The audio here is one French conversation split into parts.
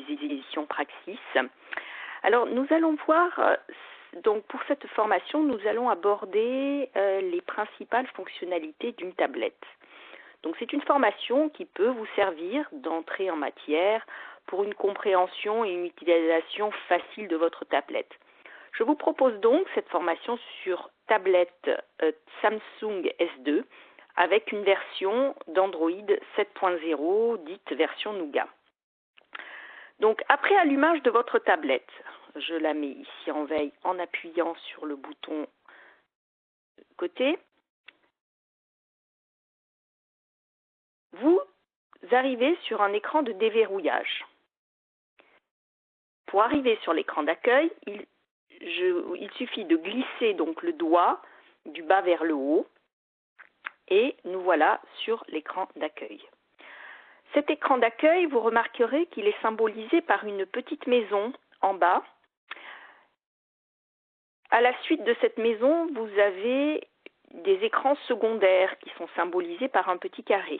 éditions Praxis. Alors, nous allons voir, donc pour cette formation, nous allons aborder les principales fonctionnalités d'une tablette. Donc, c'est une formation qui peut vous servir d'entrée en matière pour une compréhension et une utilisation facile de votre tablette. Je vous propose donc cette formation sur tablette Samsung S2 avec une version d'Android 7.0, dite version Nougat. Donc, après allumage de votre tablette, je la mets ici en veille en appuyant sur le bouton côté. Vous arrivez sur un écran de déverrouillage. Pour arriver sur l'écran d'accueil, il suffit de glisser donc le doigt du bas vers le haut et nous voilà sur l'écran d'accueil. Cet écran d'accueil, vous remarquerez qu'il est symbolisé par une petite maison en bas. À la suite de cette maison, vous avez des écrans secondaires qui sont symbolisés par un petit carré.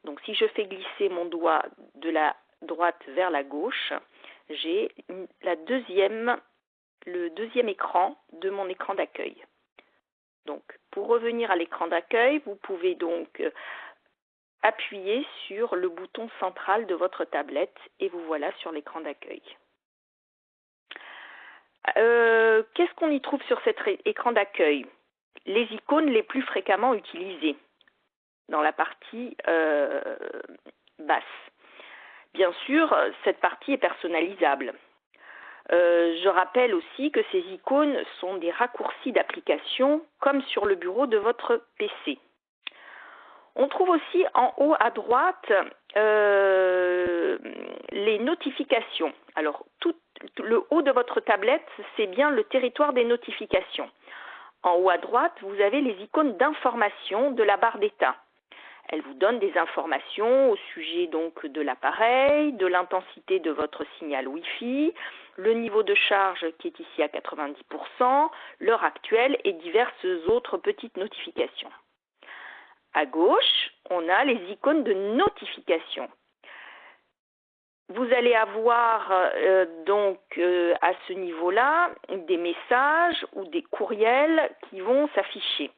Donc si je fais glisser mon doigt de la droite vers la gauche, j'ai le deuxième écran de mon écran d'accueil. Donc pour revenir à l'écran d'accueil, vous pouvez donc appuyer sur le bouton central de votre tablette et vous voilà sur l'écran d'accueil. Qu'est-ce qu'on y trouve sur cet écran d'accueil? Les icônes les plus fréquemment utilisées dans la partie basse. Bien sûr, cette partie est personnalisable. Je rappelle aussi que ces icônes sont des raccourcis d'application comme sur le bureau de votre PC. On trouve aussi en haut à droite les notifications. Alors, tout le haut de votre tablette, c'est bien le territoire des notifications. En haut à droite, vous avez les icônes d'information de la barre d'état. Elle vous donne des informations au sujet donc de l'appareil, de l'intensité de votre signal Wi-Fi, le niveau de charge qui est ici à 90%, l'heure actuelle et diverses autres petites notifications. À gauche, on a les icônes de notification. Vous allez avoir à ce niveau-là des messages ou des courriels qui vont s'afficher.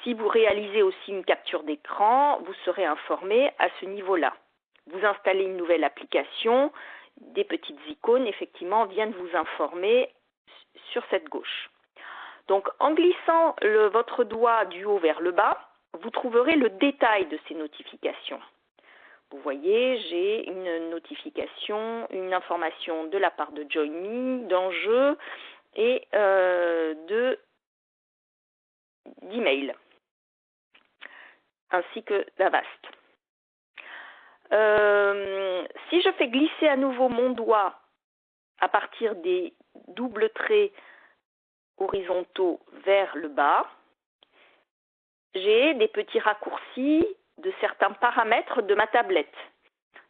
Si vous réalisez aussi une capture d'écran, vous serez informé à ce niveau-là. Vous installez une nouvelle application, des petites icônes, effectivement, viennent vous informer sur cette gauche. Donc, en glissant votre doigt du haut vers le bas, vous trouverez le détail de ces notifications. Vous voyez, j'ai une notification, une information de la part de Join Me, d'enjeux et d'email, ainsi que d'Avast. Si je fais glisser à nouveau mon doigt à partir des doubles traits horizontaux vers le bas, j'ai des petits raccourcis de certains paramètres de ma tablette,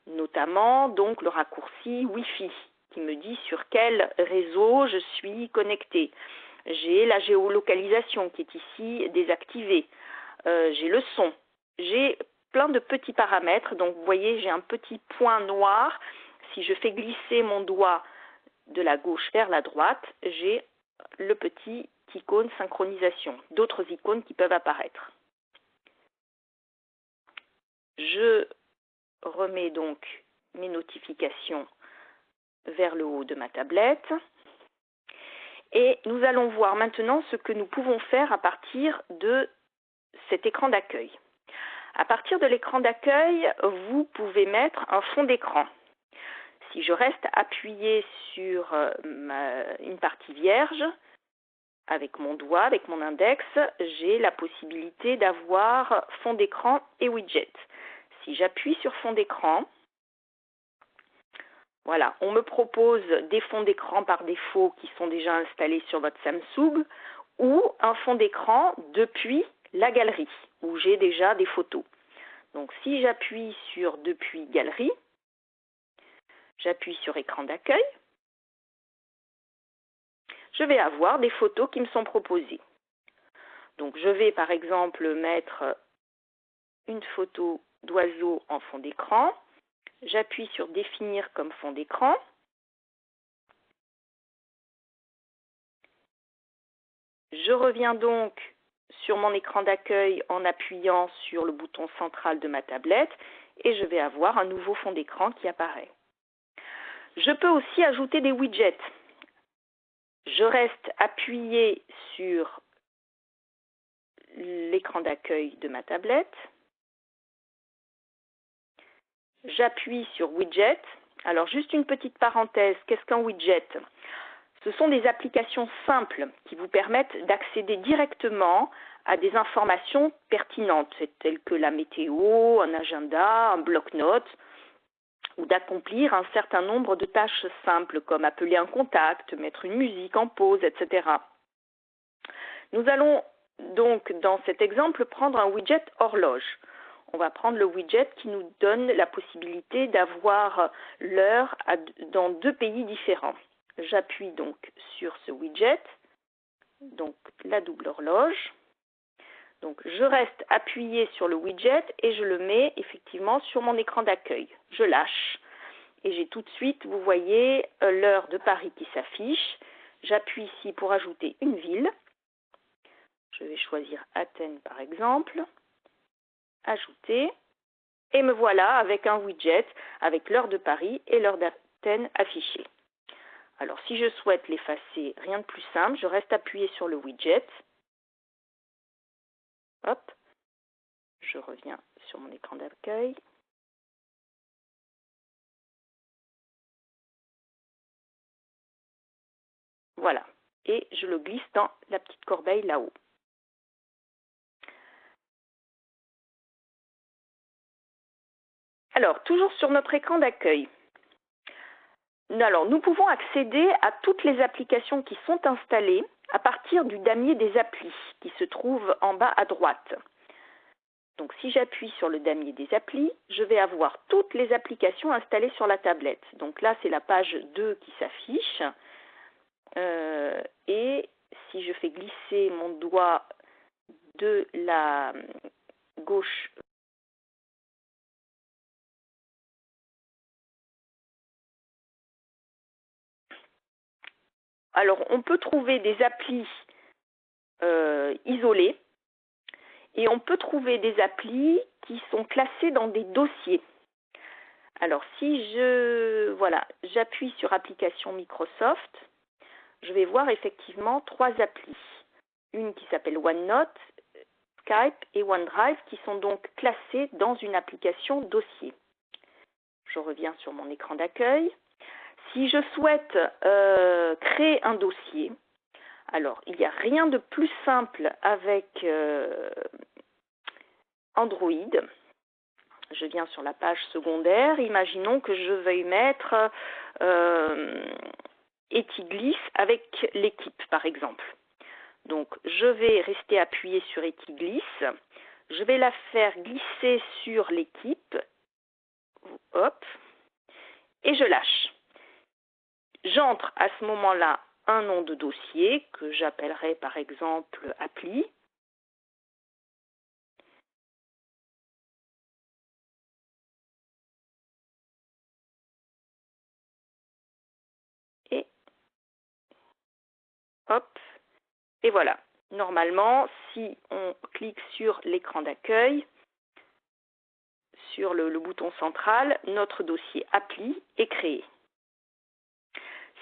notamment donc le raccourci Wi-Fi qui me dit sur quel réseau je suis connecté. J'ai la géolocalisation qui est ici désactivée. J'ai le son. J'ai plein de petits paramètres. Donc vous voyez, j'ai un petit point noir. Si je fais glisser mon doigt de la gauche vers la droite, j'ai le petit icône synchronisation. D'autres icônes qui peuvent apparaître. Je remets donc mes notifications vers le haut de ma tablette. Et nous allons voir maintenant ce que nous pouvons faire à partir de cet écran d'accueil. À partir de l'écran d'accueil, vous pouvez mettre un fond d'écran. Si je reste appuyé sur une partie vierge, avec mon doigt, avec mon index, j'ai la possibilité d'avoir fond d'écran et widget. Si j'appuie sur fond d'écran, voilà, on me propose des fonds d'écran par défaut qui sont déjà installés sur votre Samsung ou un fond d'écran depuis la galerie où j'ai déjà des photos. Donc si j'appuie sur depuis galerie, j'appuie sur écran d'accueil, je vais avoir des photos qui me sont proposées. Donc je vais par exemple mettre une photo d'oiseau en fond d'écran. J'appuie sur définir comme fond d'écran. Je reviens donc sur mon écran d'accueil en appuyant sur le bouton central de ma tablette et je vais avoir un nouveau fond d'écran qui apparaît. Je peux aussi ajouter des widgets. Je reste appuyé sur l'écran d'accueil de ma tablette. J'appuie sur widget. Alors juste une petite parenthèse, qu'est-ce qu'un widget ? Ce sont des applications simples qui vous permettent d'accéder directement à des informations pertinentes, telles que la météo, un agenda, un bloc-notes, ou d'accomplir un certain nombre de tâches simples comme appeler un contact, mettre une musique en pause, etc. Nous allons donc dans cet exemple prendre un widget horloge. On va prendre le widget qui nous donne la possibilité d'avoir l'heure dans 2 pays différents. J'appuie donc sur ce widget, donc la double horloge. Donc je reste appuyé sur le widget et je le mets effectivement sur mon écran d'accueil. Je lâche et j'ai tout de suite, vous voyez, l'heure de Paris qui s'affiche. J'appuie ici pour ajouter une ville. Je vais choisir Athènes par exemple. Ajouter. Et me voilà avec un widget avec l'heure de Paris et l'heure d'Athènes affichée. Alors si je souhaite l'effacer, rien de plus simple, je reste appuyé sur le widget. Hop, je reviens sur mon écran d'accueil. Voilà, et je le glisse dans la petite corbeille là-haut. Alors, toujours sur notre écran d'accueil. Alors, nous pouvons accéder à toutes les applications qui sont installées à partir du damier des applis qui se trouve en bas à droite. Donc, si j'appuie sur le damier des applis, je vais avoir toutes les applications installées sur la tablette. Donc là, c'est la page 2 qui s'affiche. Et si je fais glisser mon doigt de la gauche alors, on peut trouver des applis isolées et on peut trouver des applis qui sont classées dans des dossiers. Alors, si j'appuie sur application Microsoft, je vais voir effectivement 3 applis. Une qui s'appelle OneNote, Skype et OneDrive qui sont donc classées dans une application dossier. Je reviens sur mon écran d'accueil. Si je souhaite créer un dossier, alors il n'y a rien de plus simple avec Android. Je viens sur la page secondaire. Imaginons que je veuille mettre Etiglis avec l'équipe, par exemple. Donc, je vais rester appuyé sur Etiglis. Je vais la faire glisser sur l'équipe. Hop. Et je lâche. J'entre à ce moment-là un nom de dossier que j'appellerai par exemple appli. Et hop. Et voilà. Normalement, si on clique sur l'écran d'accueil, sur le bouton central, notre dossier appli est créé.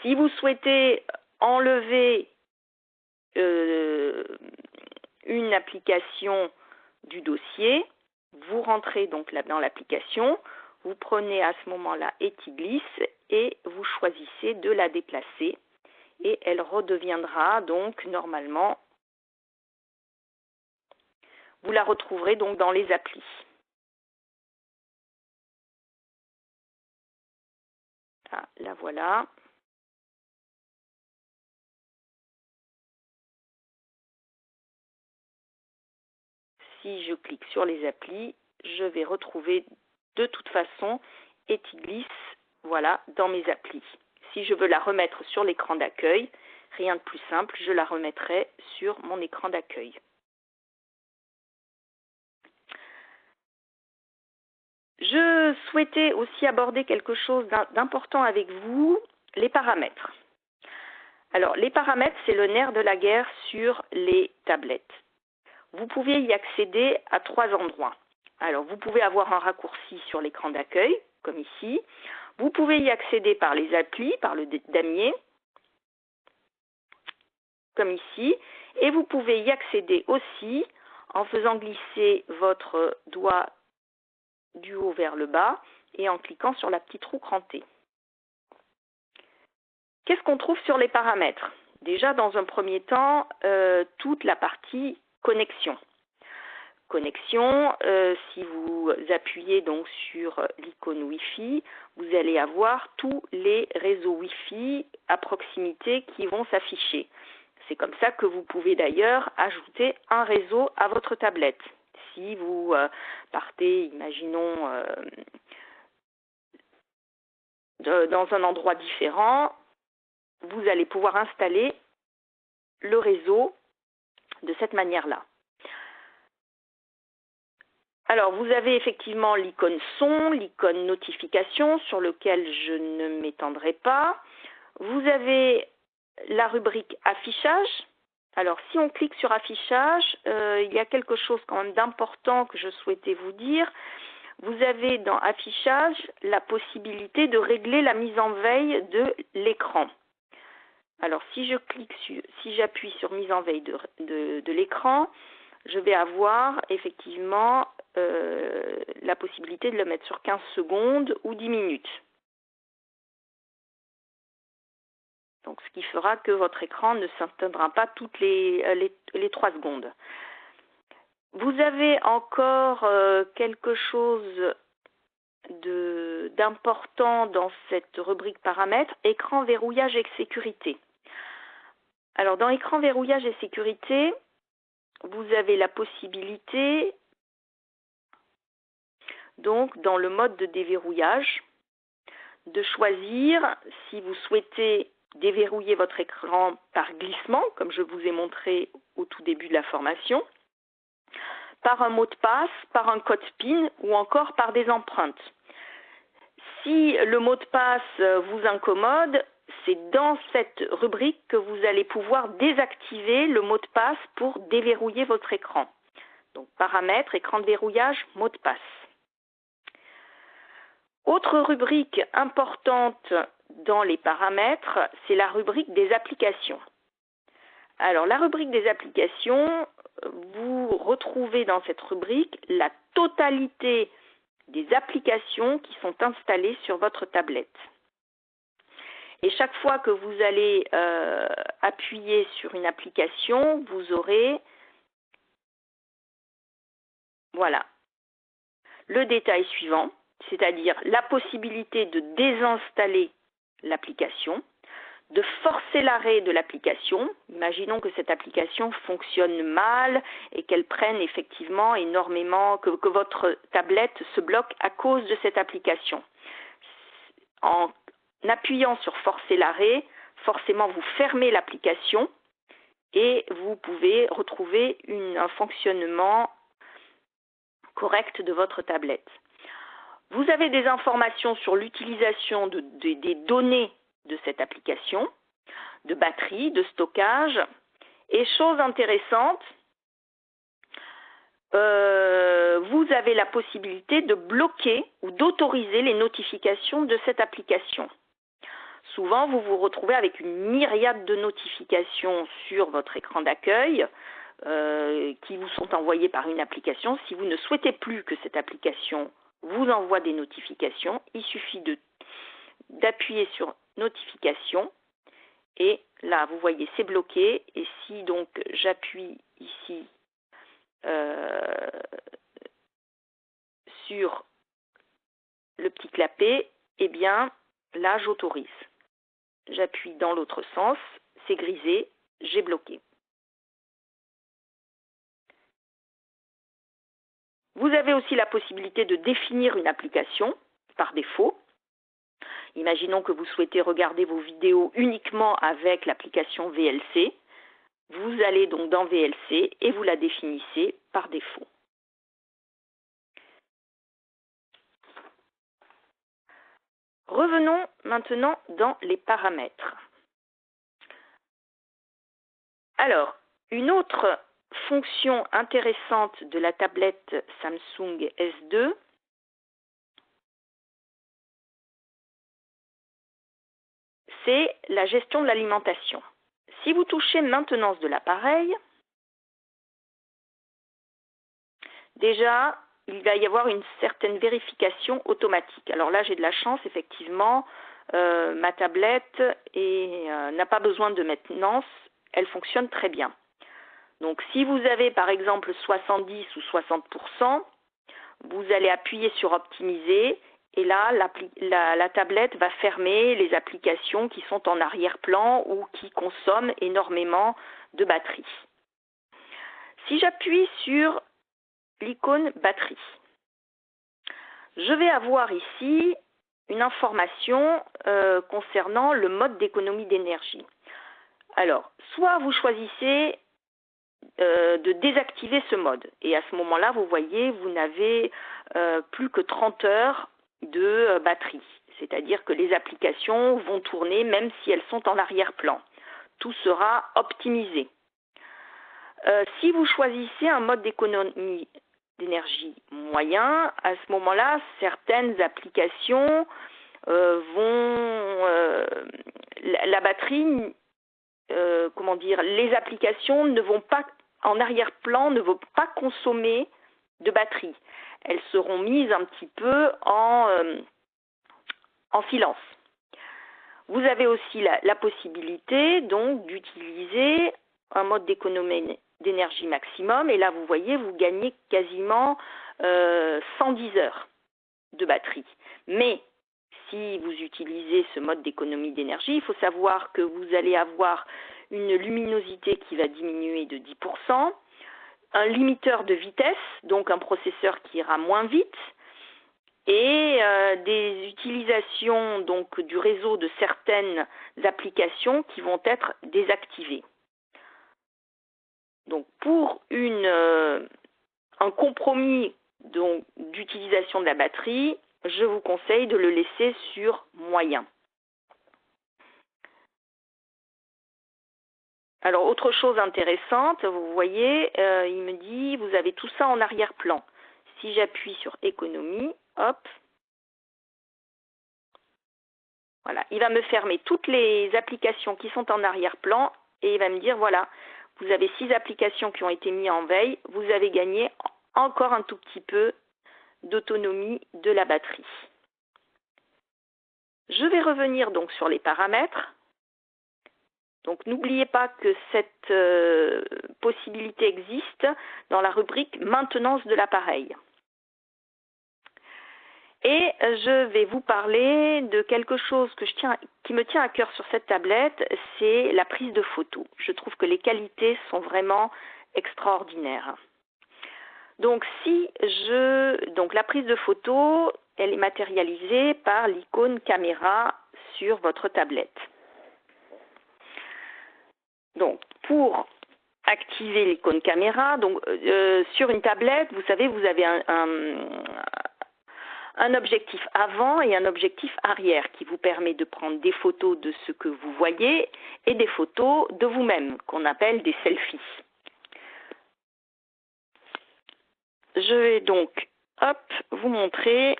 Si vous souhaitez enlever une application du dossier, vous rentrez donc là dans l'application, vous prenez à ce moment-là Etiglis et vous choisissez de la déplacer et elle redeviendra donc normalement, vous la retrouverez donc dans les applis. Ah, la voilà. Si je clique sur les applis, je vais retrouver de toute façon Etiglis, voilà, dans mes applis. Si je veux la remettre sur l'écran d'accueil, rien de plus simple, je la remettrai sur mon écran d'accueil. Je souhaitais aussi aborder quelque chose d'important avec vous, les paramètres. Alors, les paramètres, c'est le nerf de la guerre sur les tablettes. Vous pouvez y accéder à 3 endroits. Alors, vous pouvez avoir un raccourci sur l'écran d'accueil, comme ici. Vous pouvez y accéder par les applis, par le damier, comme ici. Et vous pouvez y accéder aussi en faisant glisser votre doigt du haut vers le bas et en cliquant sur la petite roue crantée. Qu'est-ce qu'on trouve sur les paramètres? Déjà, dans un premier temps, toute la partie connexion. Connexion, si vous appuyez donc sur l'icône Wi-Fi, vous allez avoir tous les réseaux Wi-Fi à proximité qui vont s'afficher. C'est comme ça que vous pouvez d'ailleurs ajouter un réseau à votre tablette. Si vous partez, imaginons, dans un endroit différent, vous allez pouvoir installer le réseau de cette manière-là. Alors, vous avez effectivement l'icône son, l'icône notification sur lequel je ne m'étendrai pas. Vous avez la rubrique affichage. Alors, si on clique sur affichage, il y a quelque chose quand même d'important que je souhaitais vous dire. Vous avez dans affichage la possibilité de régler la mise en veille de l'écran. Alors, si j'appuie sur mise en veille de l'écran, je vais avoir effectivement la possibilité de le mettre sur 15 secondes ou 10 minutes. Donc, ce qui fera que votre écran ne s'éteindra pas toutes les 3 secondes. Vous avez encore quelque chose d'important dans cette rubrique paramètres, écran verrouillage et sécurité. Alors, dans écran verrouillage et sécurité, vous avez la possibilité, donc dans le mode de déverrouillage, de choisir si vous souhaitez déverrouiller votre écran par glissement, comme je vous ai montré au tout début de la formation, par un mot de passe, par un code PIN ou encore par des empreintes. Si le mot de passe vous incommode, c'est dans cette rubrique que vous allez pouvoir désactiver le mot de passe pour déverrouiller votre écran. Donc, paramètres, écran de verrouillage, mot de passe. Autre rubrique importante dans les paramètres, c'est la rubrique des applications. Alors, la rubrique des applications, vous retrouvez dans cette rubrique la totalité des applications qui sont installées sur votre tablette. Et chaque fois que vous allez appuyer sur une application, vous aurez, voilà, le détail suivant, c'est-à-dire la possibilité de désinstaller l'application, de forcer l'arrêt de l'application. Imaginons que cette application fonctionne mal et qu'elle prenne effectivement énormément, que votre tablette se bloque à cause de cette application. En appuyant sur forcer l'arrêt, forcément vous fermez l'application et vous pouvez retrouver un fonctionnement correct de votre tablette. Vous avez des informations sur l'utilisation des données de cette application, de batterie, de stockage, et chose intéressante, vous avez la possibilité de bloquer ou d'autoriser les notifications de cette application. Souvent, vous vous retrouvez avec une myriade de notifications sur votre écran d'accueil qui vous sont envoyées par une application. Si vous ne souhaitez plus que cette application vous envoie des notifications, il suffit d'appuyer sur notification et là, vous voyez, c'est bloqué. Et si donc j'appuie ici sur le petit clapet, eh bien là, j'autorise. J'appuie dans l'autre sens, c'est grisé, j'ai bloqué. Vous avez aussi la possibilité de définir une application par défaut. Imaginons que vous souhaitez regarder vos vidéos uniquement avec l'application VLC. Vous allez donc dans VLC et vous la définissez par défaut. Revenons maintenant dans les paramètres. Alors, une autre fonction intéressante de la tablette Samsung S2, c'est la gestion de l'alimentation. Si vous touchez maintenance de l'appareil, déjà, il va y avoir une certaine vérification automatique. Alors là, j'ai de la chance, effectivement, ma tablette n'a pas besoin de maintenance, elle fonctionne très bien. Donc si vous avez par exemple 70 ou 60%, vous allez appuyer sur optimiser et là la tablette va fermer les applications qui sont en arrière-plan ou qui consomment énormément de batterie. Si j'appuie sur l'icône batterie, je vais avoir ici une information concernant le mode d'économie d'énergie. Alors, soit vous choisissez de désactiver ce mode. Et à ce moment-là, vous voyez, vous n'avez plus que 30 heures de batterie. C'est-à-dire que les applications vont tourner même si elles sont en arrière-plan. Tout sera optimisé. Si vous choisissez un mode d'économie d'énergie moyen, à ce moment-là, certaines applications la batterie, les applications ne vont pas en arrière-plan, ne vont pas consommer de batterie. Elles seront mises un petit peu en silence. Vous avez aussi la possibilité donc d'utiliser un mode d'économie d'énergie maximum et là vous voyez vous gagnez quasiment 110 heures de batterie. Mais si vous utilisez ce mode d'économie d'énergie, il faut savoir que vous allez avoir une luminosité qui va diminuer de 10%, un limiteur de vitesse, donc un processeur qui ira moins vite, et des utilisations donc du réseau de certaines applications qui vont être désactivées. Donc pour un compromis d'utilisation de la batterie, je vous conseille de le laisser sur moyen. Alors, autre chose intéressante, vous voyez, il me dit, vous avez tout ça en arrière-plan. Si j'appuie sur économie, hop, voilà, il va me fermer toutes les applications qui sont en arrière-plan et il va me dire, voilà, vous avez 6 applications qui ont été mises en veille, vous avez gagné encore un tout petit peu d'autonomie de la batterie. Je vais revenir donc sur les paramètres. Donc n'oubliez pas que cette possibilité existe dans la rubrique maintenance de l'appareil. Et je vais vous parler de quelque chose qui me tient à cœur sur cette tablette, c'est la prise de photos. Je trouve que les qualités sont vraiment extraordinaires. Donc la prise de photos, elle est matérialisée par l'icône caméra sur votre tablette. Donc, pour activer l'icône caméra, sur une tablette, vous savez, vous avez un objectif avant et un objectif arrière qui vous permet de prendre des photos de ce que vous voyez et des photos de vous-même, qu'on appelle des selfies. Je vais donc, vous montrer.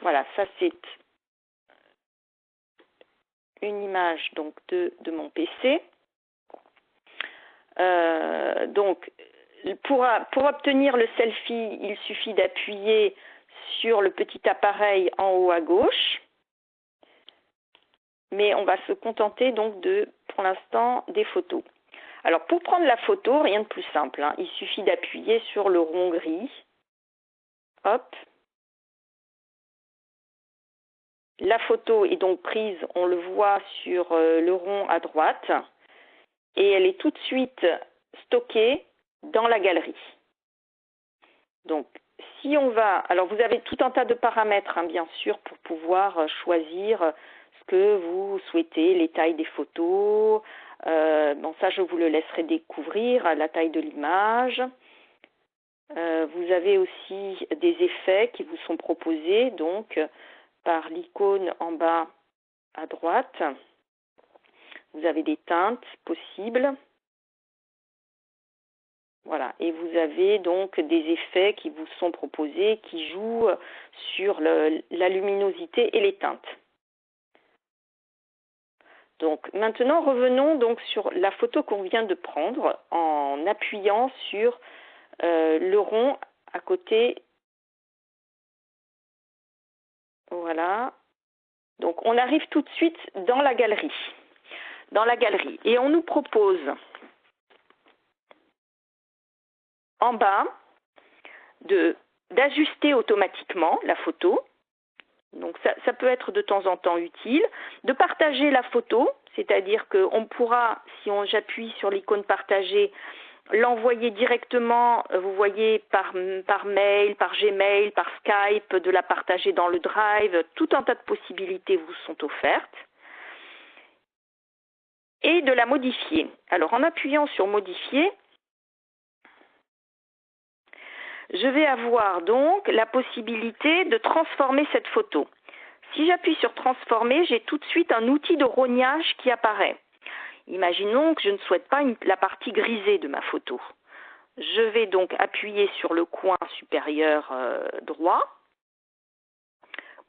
Voilà, ça c'est une image donc de mon PC. Donc pour obtenir le selfie, il suffit d'appuyer sur le petit appareil en haut à gauche. Mais on va se contenter donc pour l'instant, des photos. Alors pour prendre la photo, rien de plus simple, hein, il suffit d'appuyer sur le rond gris. Hop. La photo est donc prise, on le voit sur le rond à droite, et elle est tout de suite stockée dans la galerie. Donc, si on va... Alors, vous avez tout un tas de paramètres, hein, bien sûr, pour pouvoir choisir ce que vous souhaitez, les tailles des photos. Bon, ça, je vous le laisserai découvrir, la taille de l'image. Vous avez aussi des effets qui vous sont proposés donc par l'icône en bas à droite. Vous avez des teintes possibles. Voilà, et vous avez donc des effets qui vous sont proposés qui jouent sur la luminosité et les teintes. Donc maintenant revenons donc sur la photo qu'on vient de prendre en appuyant sur le rond à côté. Voilà. Donc on arrive tout de suite dans la galerie. Et on nous propose en bas d'ajuster automatiquement la photo. Donc ça peut être de temps en temps utile. De partager la photo, c'est-à-dire qu'on pourra, si j'appuie sur l'icône partager, l'envoyer directement, vous voyez, par mail, par Gmail, par Skype, de la partager dans le Drive. Tout un tas de possibilités vous sont offertes. Et de la modifier. Alors en appuyant sur modifier, je vais avoir donc la possibilité de transformer cette photo. Si j'appuie sur transformer, j'ai tout de suite un outil de rognage qui apparaît. Imaginons que je ne souhaite pas la partie grisée de ma photo. Je vais donc appuyer sur le coin supérieur droit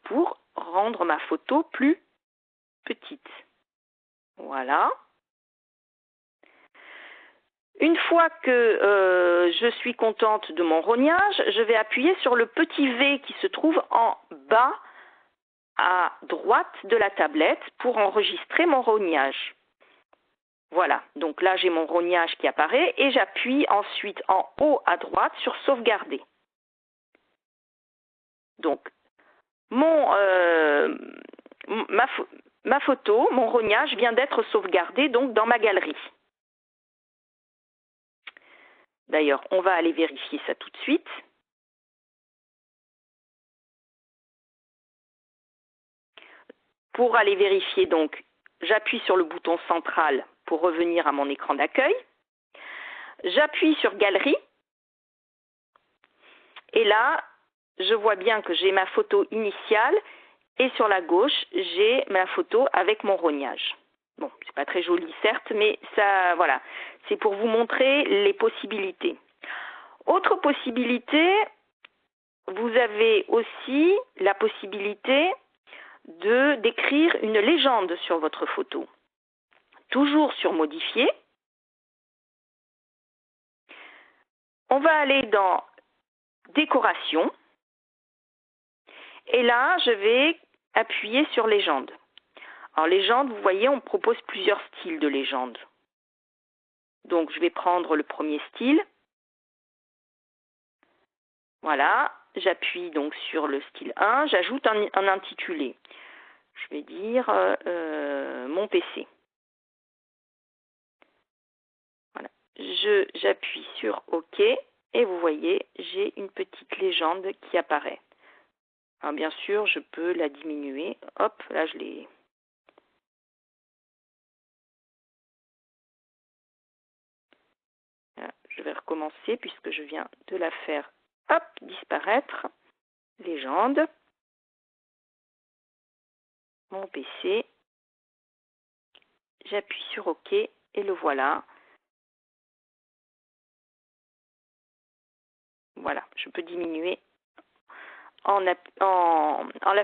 pour rendre ma photo plus petite. Voilà. Une fois que je suis contente de mon rognage, je vais appuyer sur le petit V qui se trouve en bas à droite de la tablette pour enregistrer mon rognage. Voilà, donc là j'ai mon rognage qui apparaît et j'appuie ensuite en haut à droite sur sauvegarder. Donc ma photo, mon rognage vient d'être sauvegardé donc dans ma galerie. D'ailleurs, on va aller vérifier ça tout de suite. Pour aller vérifier, donc, j'appuie sur le bouton central pour revenir à mon écran d'accueil. J'appuie sur Galerie. Et là, je vois bien que j'ai ma photo initiale et sur la gauche, j'ai ma photo avec mon rognage. Bon, c'est pas très joli certes, mais ça, voilà, c'est pour vous montrer les possibilités. Autre possibilité, vous avez aussi la possibilité d'écrire une légende sur votre photo. Toujours sur modifier. On va aller dans décoration. Et là, je vais appuyer sur légende. Alors légende, vous voyez, on propose plusieurs styles de légende. Donc je vais prendre le premier style. Voilà, j'appuie donc sur le style 1, j'ajoute un intitulé. Je vais dire mon PC. Voilà. J'appuie sur OK et vous voyez, j'ai une petite légende qui apparaît. Alors bien sûr, je peux la diminuer. Hop, là je l'ai. Je vais recommencer puisque je viens de la faire, hop, disparaître. Légende. Mon PC. J'appuie sur OK et le voilà. Voilà, je peux diminuer en la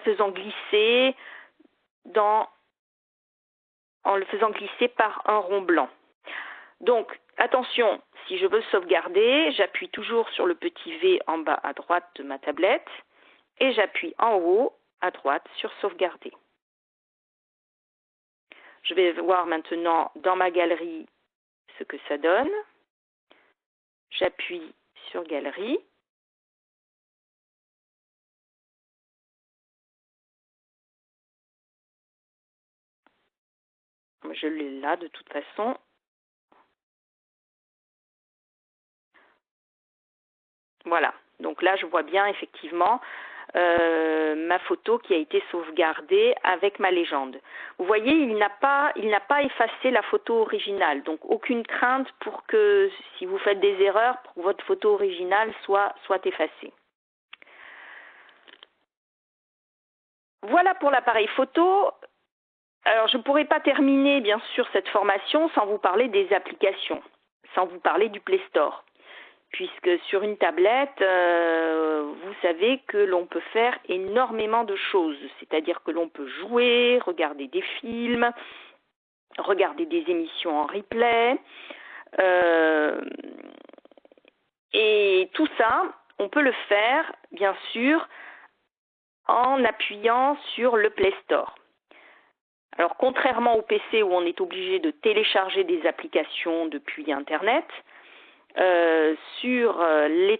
faisant glisser en le faisant glisser par un rond blanc. Donc, attention, si je veux sauvegarder, j'appuie toujours sur le petit V en bas à droite de ma tablette et j'appuie en haut à droite sur sauvegarder. Je vais voir maintenant dans ma galerie ce que ça donne. J'appuie sur galerie. Je l'ai là de toute façon. Voilà, donc là je vois bien effectivement ma photo qui a été sauvegardée avec ma légende. Vous voyez, il n'a pas effacé la photo originale, donc aucune crainte pour que, si vous faites des erreurs, pour que votre photo originale soit effacée. Voilà pour l'appareil photo. Alors, je ne pourrais pas terminer, bien sûr, cette formation sans vous parler des applications, sans vous parler du Play Store. Puisque sur une tablette, vous savez que l'on peut faire énormément de choses. C'est-à-dire que l'on peut jouer, regarder des films, regarder des émissions en replay. Et tout ça, on peut le faire, bien sûr, en appuyant sur le Play Store. Alors, contrairement au PC où on est obligé de télécharger des applications depuis Internet, sur les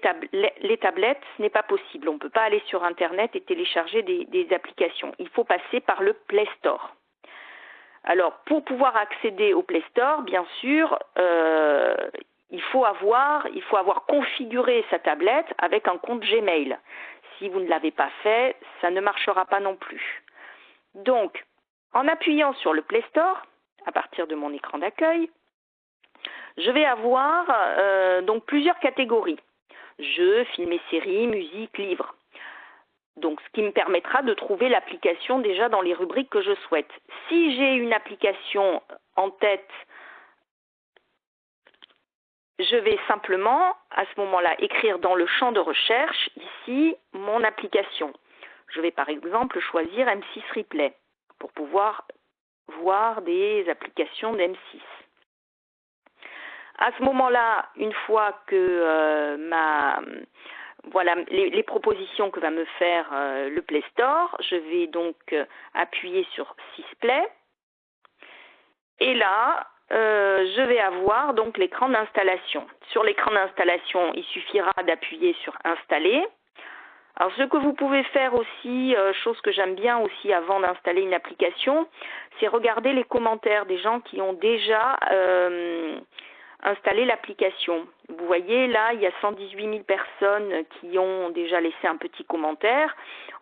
tablettes, ce n'est pas possible. On ne peut pas aller sur Internet et télécharger des applications. Il faut passer par le Play Store. Alors, pour pouvoir accéder au Play Store, bien sûr, il faut avoir configuré sa tablette avec un compte Gmail. Si vous ne l'avez pas fait, ça ne marchera pas non plus. Donc, en appuyant sur le Play Store, à partir de mon écran d'accueil, je vais avoir donc plusieurs catégories. Jeux, films et séries, musique, livres. Donc, ce qui me permettra de trouver l'application déjà dans les rubriques que je souhaite. Si j'ai une application en tête, je vais simplement, à ce moment-là, écrire dans le champ de recherche, ici, mon application. Je vais par exemple choisir M6 Replay pour pouvoir voir des applications d'M6. À ce moment-là, une fois que les propositions que va me faire le Play Store, je vais donc appuyer sur Sysplay. Et là, je vais avoir donc l'écran d'installation. Sur l'écran d'installation, il suffira d'appuyer sur Installer. Alors, ce que vous pouvez faire aussi, chose que j'aime bien aussi avant d'installer une application, c'est regarder les commentaires des gens qui ont déjà installer l'application. Vous voyez, là, il y a 118 000 personnes qui ont déjà laissé un petit commentaire.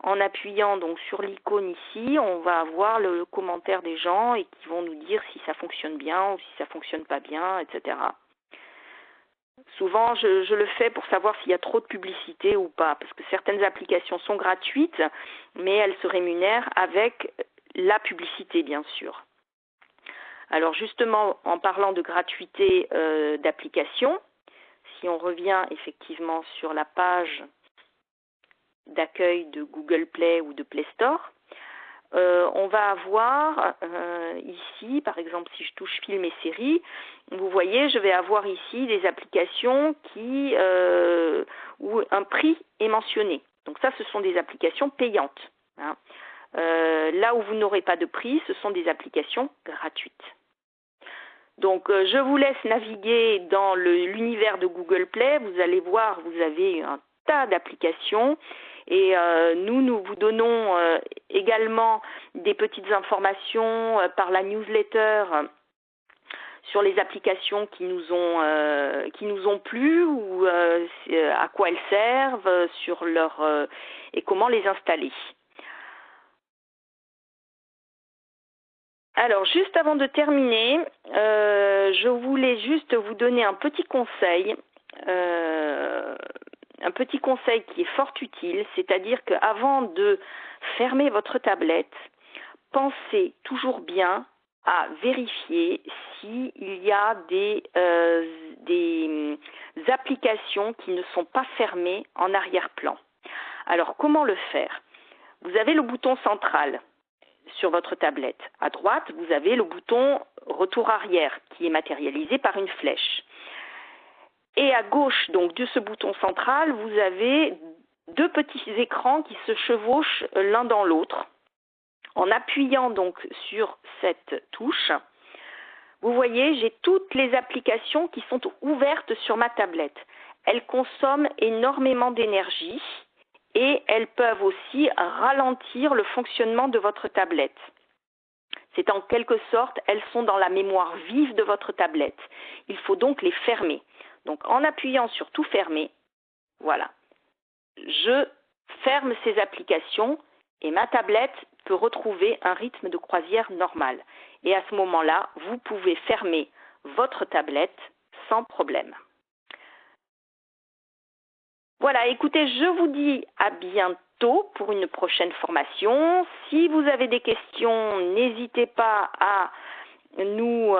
En appuyant donc sur l'icône ici, on va avoir le commentaire des gens et qui vont nous dire si ça fonctionne bien ou si ça fonctionne pas bien, etc. Souvent, je le fais pour savoir s'il y a trop de publicité ou pas, parce que certaines applications sont gratuites, mais elles se rémunèrent avec la publicité, bien sûr. Alors justement, en parlant de gratuité d'application, si on revient effectivement sur la page d'accueil de Google Play ou de Play Store, on va avoir ici, par exemple, si je touche films et séries, vous voyez, je vais avoir ici des applications où un prix est mentionné. Donc ça, ce sont des applications payantes. Hein. Là où vous n'aurez pas de prix, ce sont des applications gratuites. Donc, je vous laisse naviguer dans l'univers de Google Play. Vous allez voir, vous avez un tas d'applications. Et nous vous donnons également des petites informations par la newsletter sur les applications qui nous ont plu ou à quoi elles servent, et comment les installer. Alors, juste avant de terminer, je voulais juste vous donner un petit conseil qui est fort utile, c'est-à-dire qu'avant de fermer votre tablette, pensez toujours bien à vérifier s'il y a des applications qui ne sont pas fermées en arrière-plan. Alors, comment le faire? Vous avez le bouton central sur votre tablette. À droite, vous avez le bouton retour arrière qui est matérialisé par une flèche. Et à gauche donc de ce bouton central, vous avez deux petits écrans qui se chevauchent l'un dans l'autre. En appuyant donc sur cette touche, vous voyez, j'ai toutes les applications qui sont ouvertes sur ma tablette. Elles consomment énormément d'énergie et elles peuvent aussi ralentir le fonctionnement de votre tablette. C'est en quelque sorte, elles sont dans la mémoire vive de votre tablette. Il faut donc les fermer. Donc en appuyant sur tout fermer, voilà, je ferme ses applications et ma tablette peut retrouver un rythme de croisière normal. Et à ce moment-là, vous pouvez fermer votre tablette sans problème. Voilà, écoutez, je vous dis à bientôt pour une prochaine formation. Si vous avez des questions, n'hésitez pas à nous